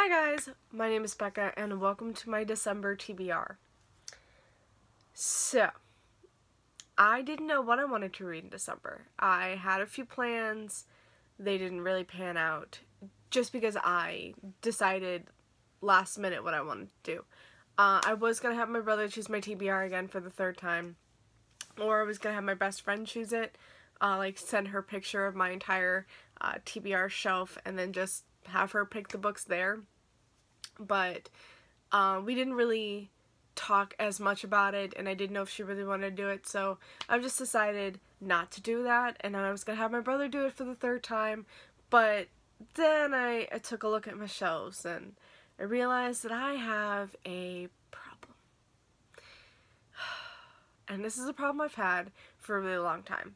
Hi guys, my name is Becca and welcome to my December TBR. So, I didn't know what I wanted to read in December. I had a few plans, they didn't really pan out, just because I decided last minute what I wanted to do. I was going to have my brother choose my TBR again for the third time, or I was going to have my best friend choose it, like send her a picture of my entire TBR shelf and then just have her pick the books there. But we didn't really talk as much about it, and I didn't know if she really wanted to do it, so I just decided not to do that, and then I was going to have my brother do it for the third time. But then I took a look at my shelves, and I realized that I have a problem. And this is a problem I've had for a really long time.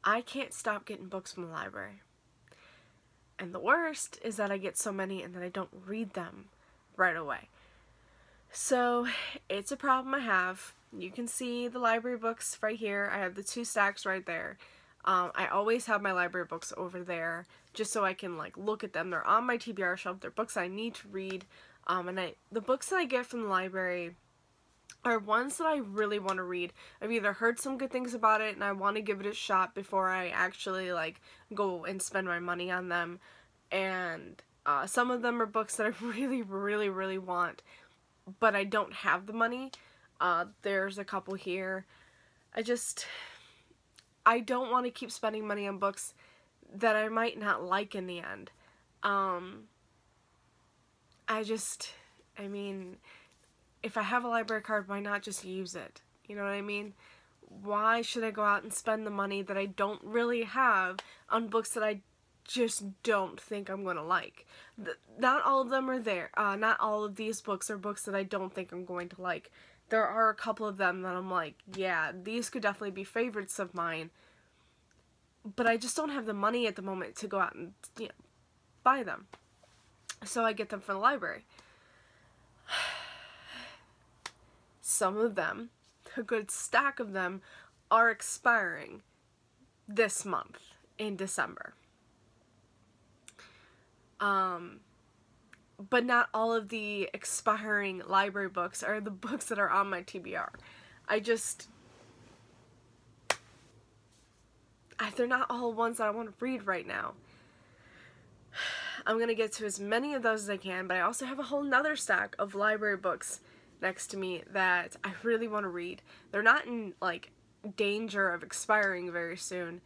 I can't stop getting books from the library. And the worst is that I get so many and then I don't read them right away. So it's a problem I have. You can see the library books right here. I have the two stacks right there. I always have my library books over there just so I can like look at them. They're on my TBR shelf. They're books I need to read. The books that I get from the library are ones that I really want to read. I've either heard some good things about it and I want to give it a shot before I actually like go and spend my money on them, and some of them are books that I really want, but I don't have the money. There's a couple here. I don't want to keep spending money on books that I might not like in the end. I mean, if I have a library card, why not just use it? You know what I mean? Why should I go out and spend the money that I don't really have on books that I just don't think I'm going to like? Not all of them are there. Not all of these books are books that I don't think I'm going to like. There are a couple of them that I'm like, yeah, these could definitely be favorites of mine. But I just don't have the money at the moment to go out and, you know, buy them. So I get them from the library. Some of them, a good stack of them, are expiring this month in December. But not all of the expiring library books are the books that are on my TBR. They're not all ones that I want to read right now. I'm going to get to as many of those as I can, but I also have a whole nother stack of library books next to me that I really want to read. They're not in, like, danger of expiring very soon.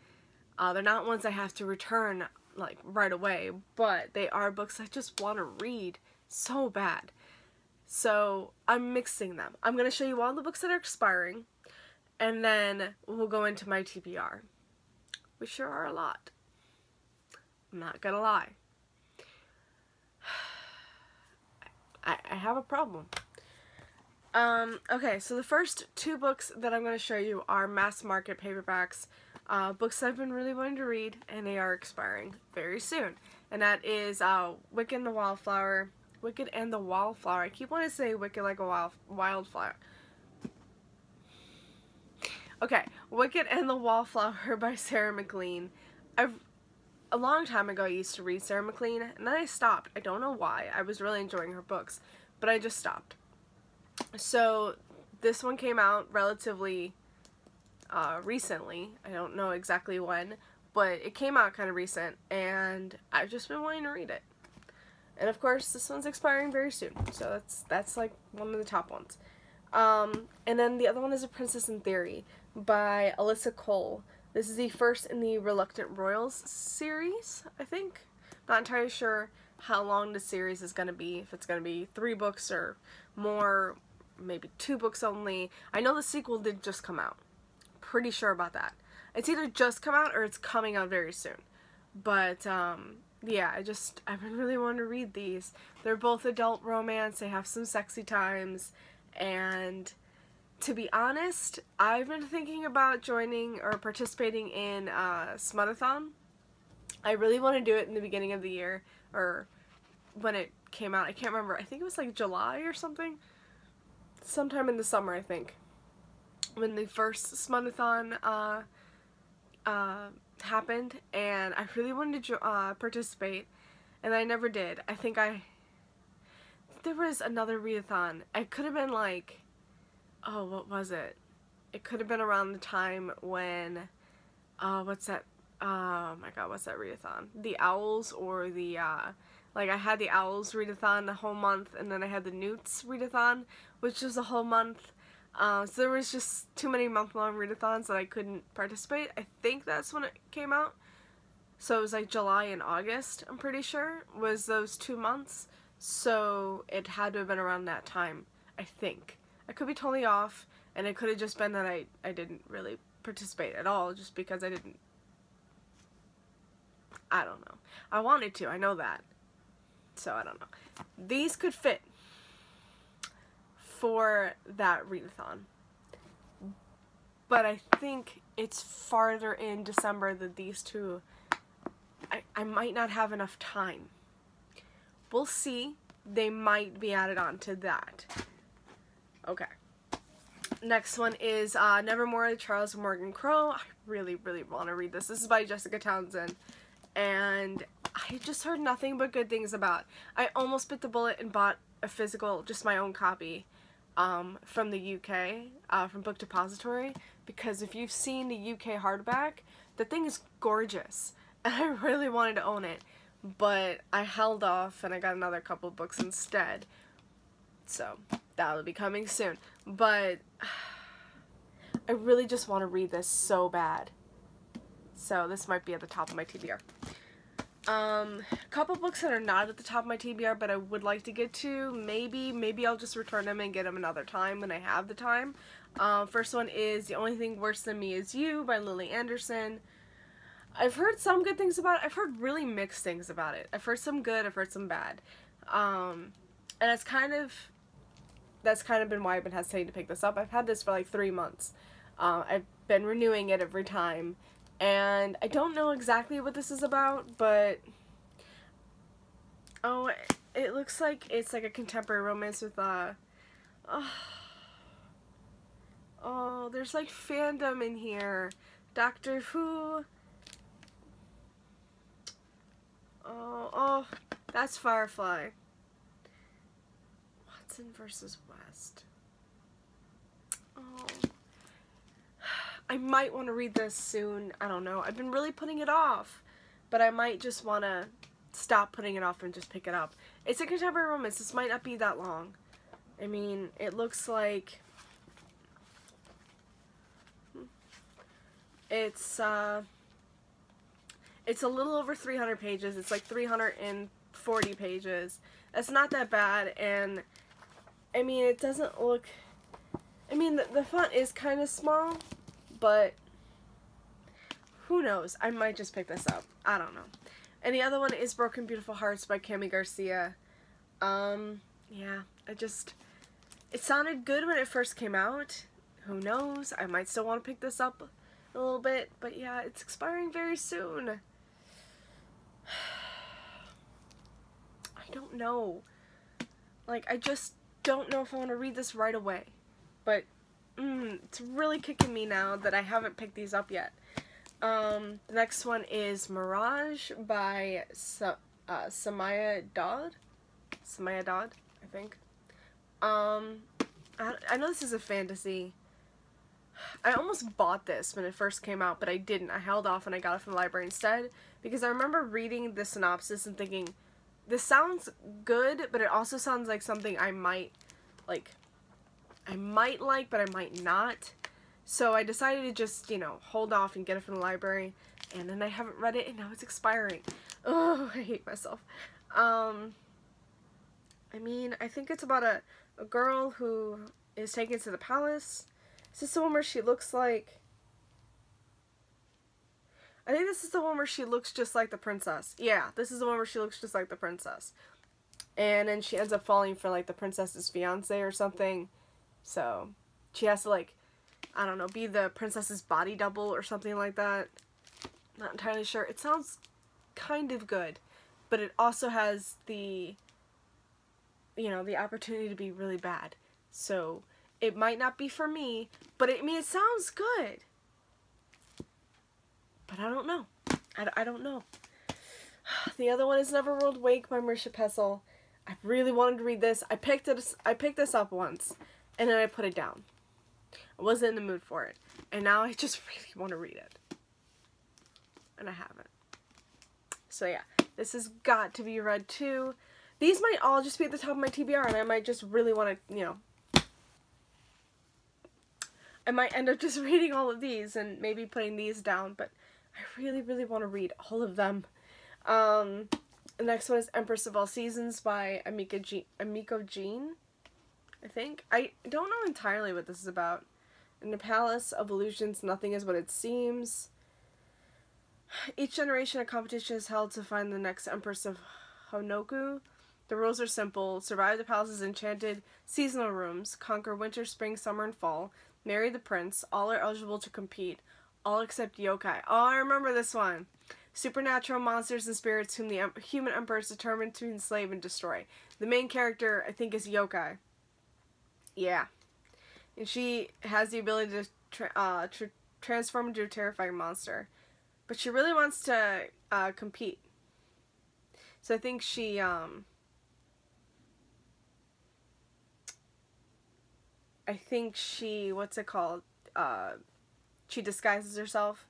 They're not ones I have to return, like, right away, but they are books I just want to read so bad. So, I'm mixing them. I'm going to show you all the books that are expiring, and then we'll go into my TBR, which sure are a lot. I'm not gonna lie. I have a problem. Okay, so the first two books that I'm going to show you are mass market paperbacks, books I've been really wanting to read, and they are expiring very soon. And that is Wicked and the Wildflower. Wicked and the Wildflower. I keep wanting to say Wicked like a wildflower. Okay, Wicked and the Wallflower by Sarah McLean. A long time ago I used to read Sarah McLean, and then I stopped. I don't know why. I was really enjoying her books, but I just stopped. So this one came out relatively recently. I don't know exactly when, but it came out kind of recent, and I've just been wanting to read it. And of course, this one's expiring very soon, so that's like one of the top ones. And then the other one is A Princess in Theory by Alyssa Cole. This is the first in the Reluctant Royals series, I think. Not entirely sure how long the series is going to be, if it's going to be 3 books or more, maybe 2 books only. I know the sequel did just come out. Pretty sure about that. It's either just come out or it's coming out very soon. But, yeah, I've been really wanting to read these. They're both adult romance, they have some sexy times, and to be honest, I've been thinking about joining or participating in Smudathon. I really want to do it in the beginning of the year, or when it came out. I can't remember. I think it was like July or something. Sometime in the summer, I think. When the first Smudathon happened, and I really wanted to participate. and I never did. I think there was another readathon. It could have been like, oh, what was it? It could have been around the time when, what's that? Oh my god, what's that readathon? The Owls, or the, like I had the Owls readathon the whole month, and then I had the Newts readathon, which was a whole month. So there was just too many month-long readathons that I couldn't participate. I think that's when it came out. So it was like July and August, I'm pretty sure, was those 2 months. So it had to have been around that time, I think. I could be totally off, and it could have just been that I didn't really participate at all, just because I don't know. I wanted to, I know that. So I don't know. These could fit for that readathon. But I think it's farther in December that these two, I might not have enough time. We'll see. They might be added on to that. Okay. Next one is Nevermore, Charles Morgan Crow. I really, really want to read this. This is by Jessica Townsend. And I just heard nothing but good things about. I almost bit the bullet and bought a physical, just my own copy, from the UK, from Book Depository, because if you've seen the UK hardback, the thing is gorgeous, and I really wanted to own it, but I held off and I got another couple books instead, so that'll be coming soon. But I really just want to read this so bad, so this might be at the top of my TBR. A couple books that are not at the top of my TBR, but I would like to get to. Maybe I'll just return them and get them another time when I have the time. First one is The Only Thing Worse Than Me Is You by Lily Anderson. I've heard some good things about it. I've heard really mixed things about it. I've heard some good, I've heard some bad. And that's kind of been why I've been hesitating to pick this up. I've had this for like 3 months. I've been renewing it every time. And I don't know exactly what this is about, but oh, it looks like it's like a contemporary romance with oh, there's like fandom in here. Doctor Who. Oh, that's Firefly. Watson versus West. Oh. I might want to read this soon. I don't know. I've been really putting it off, but I might just want to stop putting it off and just pick it up. It's a contemporary romance. This might not be that long. I mean, it looks like it's a little over 300 pages. It's like 340 pages. That's not that bad, and I mean, it doesn't look, I mean, the font is kind of small, but who knows? I might just pick this up. I don't know. And the other one is Broken Beautiful Hearts by Cami Garcia. Yeah, it sounded good when it first came out. Who knows? I might still want to pick this up a little bit, but yeah, it's expiring very soon. I don't know. Like, I just don't know if I want to read this right away. But it's really kicking me now that I haven't picked these up yet. The next one is Mirage by Samaya Dodd. Samaya Dodd, I think. I know this is a fantasy. I almost bought this when it first came out, but I didn't. I held off and I got it from the library instead, because I remember reading the synopsis and thinking, this sounds good, but it also sounds like something I might like, but I might not. So I decided to just, hold off and get it from the library, and then I haven't read it, and now it's expiring. Oh, I hate myself. I mean, I think it's about a girl who is taken to the palace. Is this the one where she looks like, I think this is the one where she looks just like the princess. Yeah, this is the one where she looks just like the princess. And then she ends up falling for, like, the princess's fiance or something. So, she has to, like, I don't know, be the princess's body double or something like that. Not entirely sure. It sounds kind of good, but it also has the, the opportunity to be really bad. So, it might not be for me, but it sounds good. But I don't know. I don't know. The other one is Neverworld Wake by Marisha Pessel. I really wanted to read this. I picked this up once, and then I put it down. I wasn't in the mood for it, and now I just really want to read it, and I haven't. So yeah, this has got to be read too. These might all just be at the top of my TBR, and I might just really want to, you know, I might end up just reading all of these and maybe putting these down, but I really, really want to read all of them. The next one is Empress of All Seasons by Amiko Jean, I think. I don't know entirely what this is about. In the Palace of Illusions, nothing is what it seems. Each generation, a competition is held to find the next Empress of Honoku. The rules are simple. Survive the palace's enchanted seasonal rooms. Conquer winter, spring, summer, and fall. Marry the prince. All are eligible to compete. All except yokai. Oh, I remember this one. Supernatural monsters and spirits whom the human emperor is determined to enslave and destroy. The main character, I think, is yokai. Yeah. And she has the ability to transform into a terrifying monster. But she really wants to compete. So I think she, what's it called? She disguises herself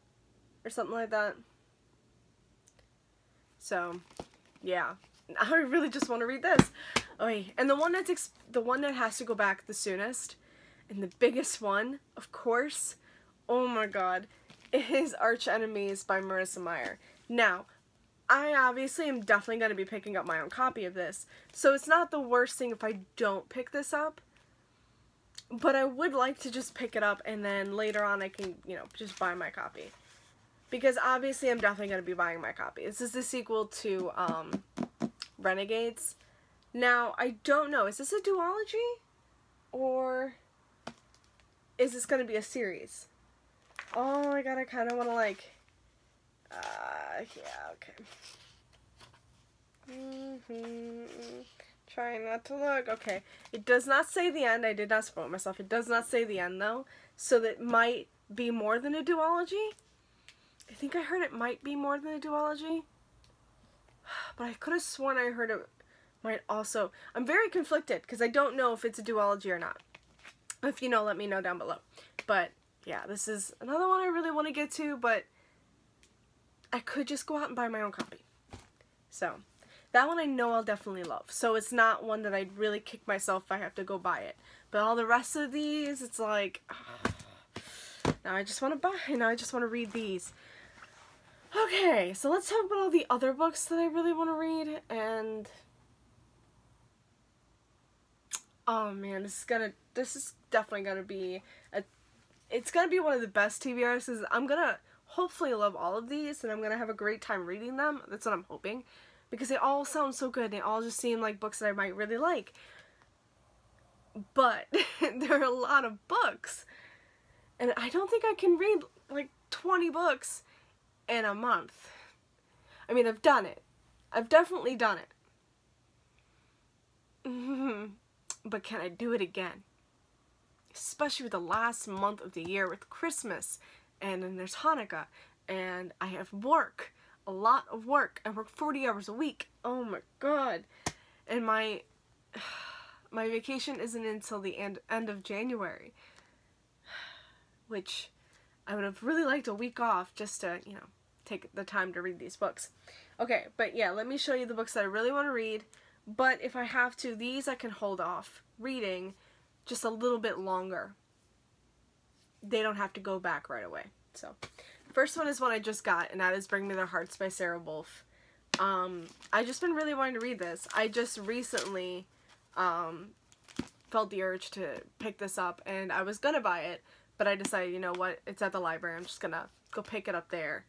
or something like that. So, yeah. I really just want to read this. Okay, and the one that has to go back the soonest, and the biggest one, of course, oh my god, is Arch Enemies by Marissa Meyer. Now, I obviously am definitely going to be picking up my own copy of this, so it's not the worst thing if I don't pick this up, but I would like to just pick it up and then later on I can, you know, just buy my copy. Because obviously I'm definitely going to be buying my copy. This is the sequel to Renegades. Now, I don't know, is this a duology? Or is this going to be a series? Oh my god, I kind of want to like, yeah, okay. Trying not to look. Okay, it does not say the end. I did not spoil myself. It does not say the end though, so that might be more than a duology. I think I heard it might be more than a duology, but I could have sworn I heard it might also. I'm very conflicted because I don't know if it's a duology or not. If you know, let me know down below. But yeah, this is another one I really want to get to, but I could just go out and buy my own copy. So, that one I know I'll definitely love. So it's not one that I'd really kick myself if I have to go buy it. But all the rest of these, it's like, now I just want to buy, now I just want to read these. Okay, so let's talk about all the other books that I really want to read, and oh man, this is definitely gonna be it's gonna be one of the best TBRs. I'm gonna hopefully love all of these, and I'm gonna have a great time reading them. That's what I'm hoping, because they all sound so good. They all just seem like books that I might really like. But there are a lot of books, and I don't think I can read like 20 books in a month. I mean, I've done it. I've definitely done it. But can I do it again? Especially with the last month of the year with Christmas, and then there's Hanukkah, and I have work, a lot of work. I work 40 hours a week. Oh my god. And my vacation isn't until the end of January, which I would have really liked a week off just to, you know, take the time to read these books. Okay, but yeah, let me show you the books that I really want to read. But if I have to, these I can hold off reading just a little bit longer. They don't have to go back right away. So, first one is one I just got, and that is Bring Me Their Hearts by Sarah Wolf. I just been really wanting to read this. I just recently felt the urge to pick this up, and I was gonna buy it, but I decided, you know what, it's at the library. I'm just gonna go pick it up there,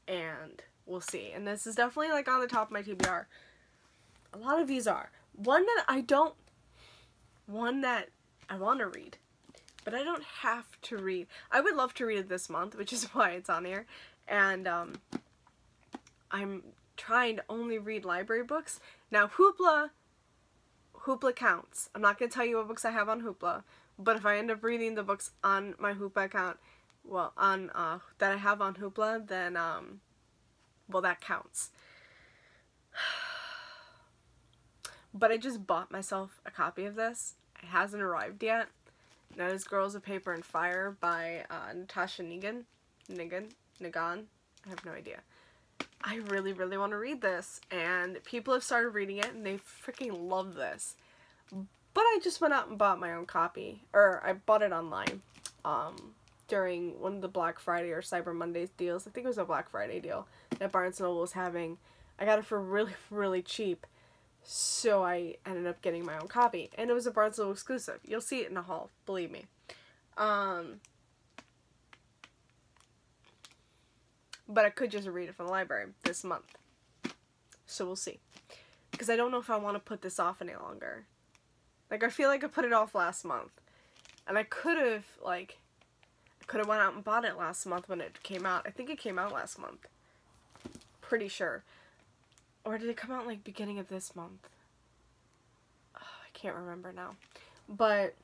and we'll see. And this is definitely like on the top of my TBR. A lot of these are. One that I want to read, but I don't have to read. I would love to read it this month, which is why it's on here. And I'm trying to only read library books. Now, Hoopla counts. I'm not going to tell you what books I have on Hoopla, but if I end up reading the books on my Hoopla account, well, on that I have on Hoopla, then well, that counts. But I just bought myself a copy of this. It hasn't arrived yet. That is Girls of Paper and Fire by Natasha Nigan. I have no idea. I really, really want to read this, and people have started reading it, and they freaking love this. But I just went out and bought my own copy, or I bought it online, during one of the Black Friday or Cyber Mondays deals. I think it was a Black Friday deal that Barnes & Noble was having. I got it for really, really cheap, so I ended up getting my own copy, and it was a Barnes & Noble exclusive. You'll see it in the haul, believe me. But I could just read it from the library this month. So we'll see. Because I don't know if I want to put this off any longer. Like, I feel like I put it off last month. And I could have, like, went out and bought it last month when it came out. I think it came out last month. Pretty sure. Or did it come out, like, beginning of this month? Oh, I can't remember now. But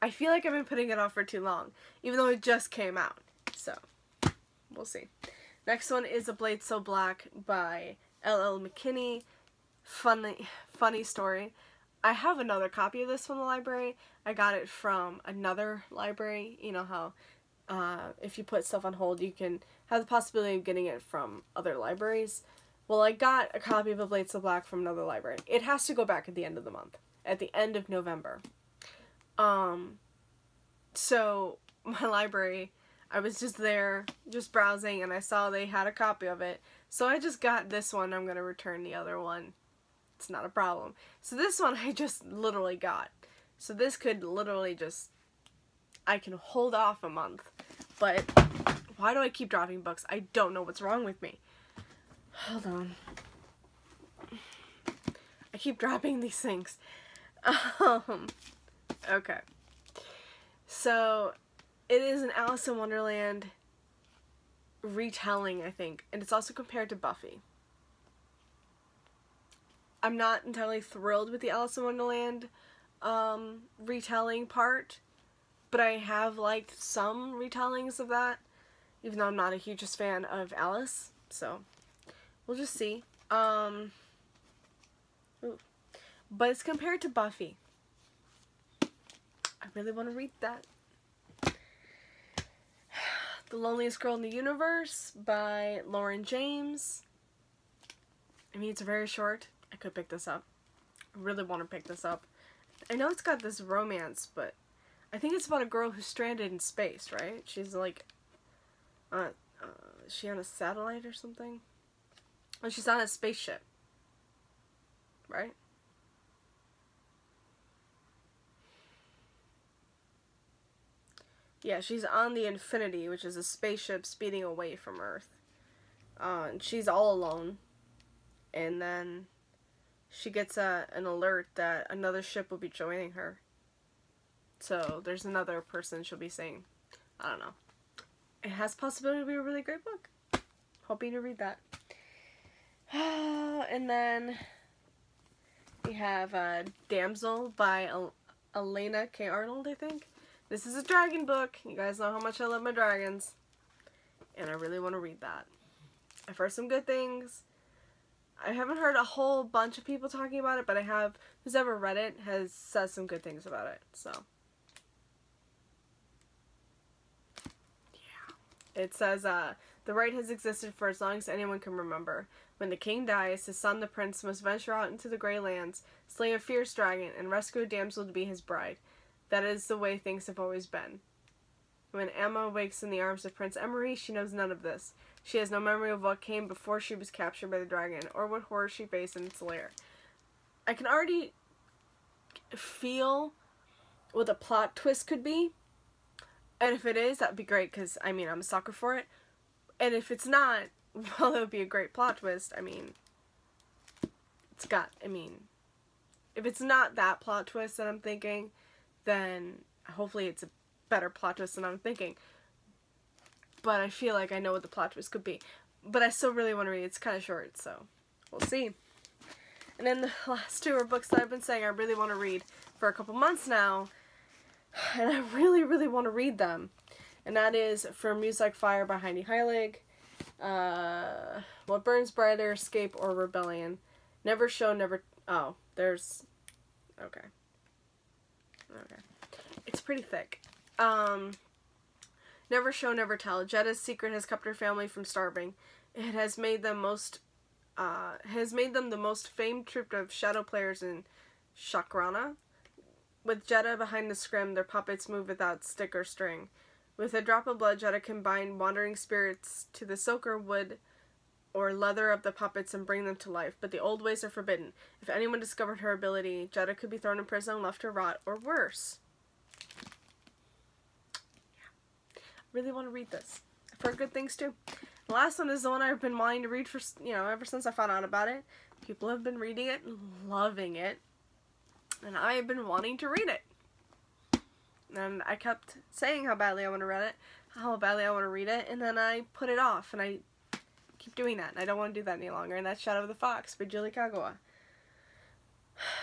I feel like I've been putting it off for too long. Even though it just came out. So we'll see. Next one is A Blade So Black by L.L. McKinney. Funny story. I have another copy of this from the library. I got it from another library. You know how if you put stuff on hold, you can have the possibility of getting it from other libraries. Well, I got a copy of A Blade So Black from another library. It has to go back at the end of the month. At the end of November. So my library, I was just there, just browsing, and I saw they had a copy of it. So I just got this one. I'm going to return the other one. It's not a problem. So this one I just literally got. So this could literally just, I can hold off a month. But why do I keep dropping books? I don't know what's wrong with me. Hold on. I keep dropping these things. Okay. So it is an Alice in Wonderland retelling, I think, and it's also compared to Buffy. I'm not entirely thrilled with the Alice in Wonderland retelling part, but I have liked some retellings of that, even though I'm not a hugest fan of Alice, so we'll just see. But it's compared to Buffy. I really want to read that. The Loneliest Girl in the Universe by Lauren James. I mean, it's very short. I could pick this up. I really want to pick this up. I know it's got this romance, but I think it's about a girl who's stranded in space, right? She's like, is she on a satellite or something? Oh, she's on a spaceship, right? Yeah, she's on the Infinity, which is a spaceship speeding away from Earth. And she's all alone. And then she gets an alert that another ship will be joining her. So there's another person she'll be seeing. I don't know. It has possibility to be a really great book. Hoping to read that. And then we have Damsel by Elena K. Arnold, I think. This is a dragon book. You guys know how much I love my dragons. And I really want to read that. I've heard some good things. I haven't heard a whole bunch of people talking about it, but I have, who's ever read it has said some good things about it, so. Yeah. It says, the right has existed for as long as anyone can remember. When the king dies, his son the prince must venture out into the Grey Lands, slay a fierce dragon, and rescue a damsel to be his bride. That is the way things have always been. When Emma wakes in the arms of Prince Emery, she knows none of this. She has no memory of what came before she was captured by the dragon, or what horror she faced in its lair. I can already feel what the plot twist could be, and if it is, that'd be great, because, I mean, I'm a sucker for it. And if it's not, well, it would be a great plot twist. I mean, if it's not that plot twist that I'm thinking, then hopefully it's a better plot twist than I'm thinking. But I feel like I know what the plot twist could be. But I still really want to read it. It's kind of short, so we'll see. And then the last two are books that I've been saying I really want to read for a couple months now. And I really, really want to read them. And that is From Muse Like Fire by Heidi Heilig. What Burns Brighter, Escape, or Rebellion. Never Show, Never... Oh, There's, okay. Okay. It's pretty thick. Never show, never tell. Jedda's secret has kept her family from starving. It has made them the most famed troupe of shadow players in Shakrana. With Jeddah behind the scrim, their puppets move without stick or string. With a drop of blood, Jeddah can bind wandering spirits to the silk or wood or leather of the puppets and bring them to life, but the old ways are forbidden. If anyone discovered her ability, Jeddah could be thrown in prison and left to rot, or worse. Yeah. I really want to read this. I've heard good things too. The last one is the one I've been wanting to read for, ever since I found out about it. People have been reading it and loving it, and I have been wanting to read it. And I kept saying how badly I want to read it, and then I put it off, and I keep doing that, and I don't want to do that any longer, and that's Shadow of the Fox by Julie Kagawa.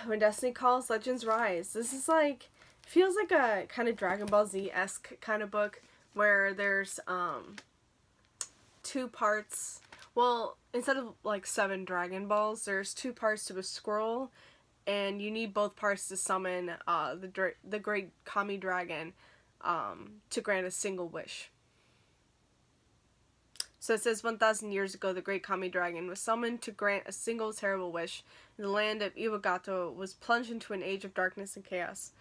When Destiny Calls, Legends Rise. This is like, feels like a kind of Dragon Ball Z-esque kind of book, where there's, 2 parts, well, instead of like 7 Dragon Balls, there's 2 parts to a scroll, and you need both parts to summon, the great Kami Dragon, to grant a single wish. So it says 1,000 years ago, the great Kami Dragon was summoned to grant a single terrible wish. The land of Iwagato was plunged into an age of darkness and chaos.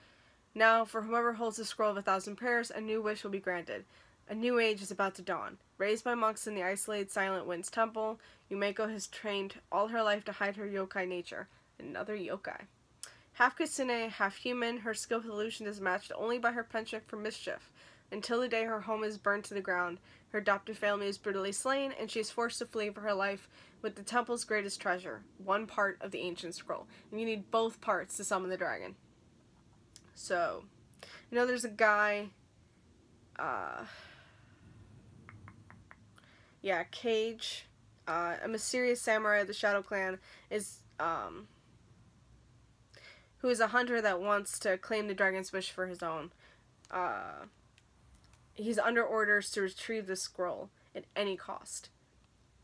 Now, for whoever holds the scroll of 1,000 prayers, a new wish will be granted. A new age is about to dawn. Raised by monks in the isolated Silent Winds Temple, Yumeko has trained all her life to hide her yokai nature. Another yokai. Half kitsune, half human, her skill with illusion is matched only by her penchant for mischief. Until the day her home is burned to the ground, her adopted family is brutally slain, and she is forced to flee for her life with the temple's greatest treasure, 1 part of the ancient scroll. And you need both parts to summon the dragon. So, there's a guy, Cage, a mysterious samurai of the Shadow Clan, is, who is a hunter that wants to claim the dragon's wish for his own. He's under orders to retrieve the scroll at any cost.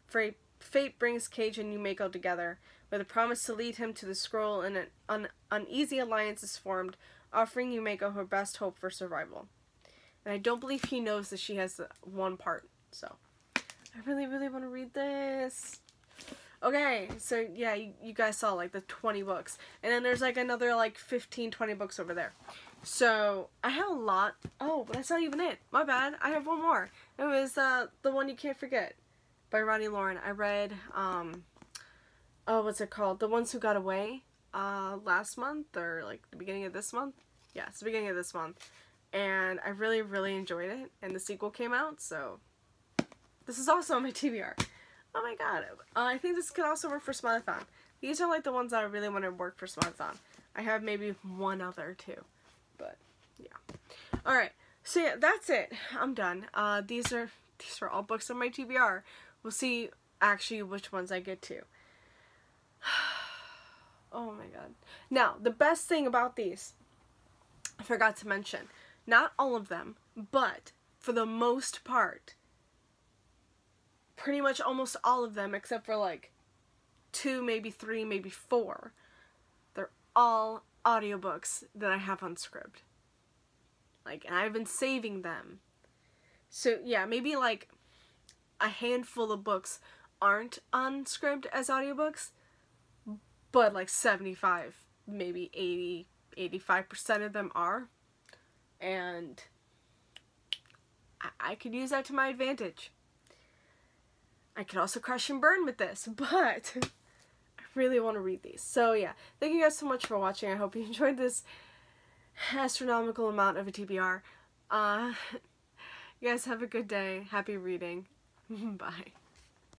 Fate brings Cage and Yumeko together, with a promise to lead him to the scroll, and an uneasy alliance is formed, offering Yumeko her best hope for survival. And I don't believe he knows that she has 1 part, so I really, really want to read this. Okay, so yeah, you guys saw like the 20 books, and then there's like another like 15, 20 books over there. So I have a lot. Oh, but that's not even it. My bad. I have one more. It was The One You Can't Forget by Ronnie Lauren. I read what's it called? The Ones Who Got Away last month, or like the beginning of this month. Yeah, it's the beginning of this month, and I really, really enjoyed it. And the sequel came out, so this is also on my TBR. Oh my god. I think this could also work for Smiley-thon. These are like the ones that I really want to work for Smiley-thon. I have maybe one other too. But yeah. Alright. So yeah, that's it. I'm done. These are all books on my TBR. We'll see actually which ones I get to. Oh my god. Now, the best thing about these, I forgot to mention, not all of them, but for the most part, pretty much almost all of them, except for like 2, maybe 3, maybe 4, they're all audiobooks that I have on Scribd. Like, and I've been saving them. So yeah, maybe like a handful of books aren't on Scribd as audiobooks, but like 75, maybe 80, 85% of them are. And I could use that to my advantage. I could also crash and burn with this, but I really want to read these. So yeah, thank you guys so much for watching. I hope you enjoyed this astronomical amount of a TBR. You guys have a good day. Happy reading. Bye.